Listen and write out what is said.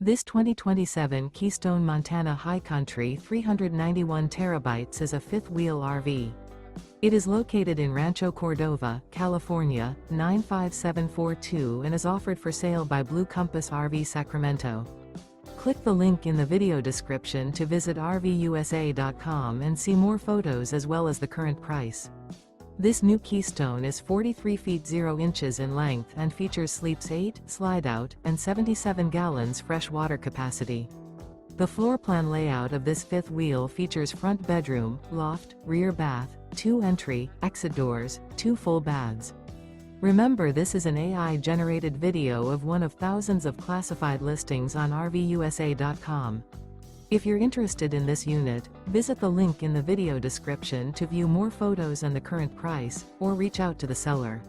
This 2027 Keystone Montana High Country 391 terabytes is a fifth-wheel RV. It is located in Rancho Cordova, California, 95742 and is offered for sale by Blue Compass RV Sacramento. Click the link in the video description to visit RVUSA.com and see more photos as well as the current price. This new Keystone is 43 feet 0 inches in length and features sleeps 8, slide-out, and 77 gallons fresh water capacity. The floor plan layout of this fifth wheel features front bedroom, loft, rear bath, 2 entry, exit doors, 2 full baths. Remember, this is an AI-generated video of one of thousands of classified listings on RVUSA.com. If you're interested in this unit, visit the link in the video description to view more photos and the current price, or reach out to the seller.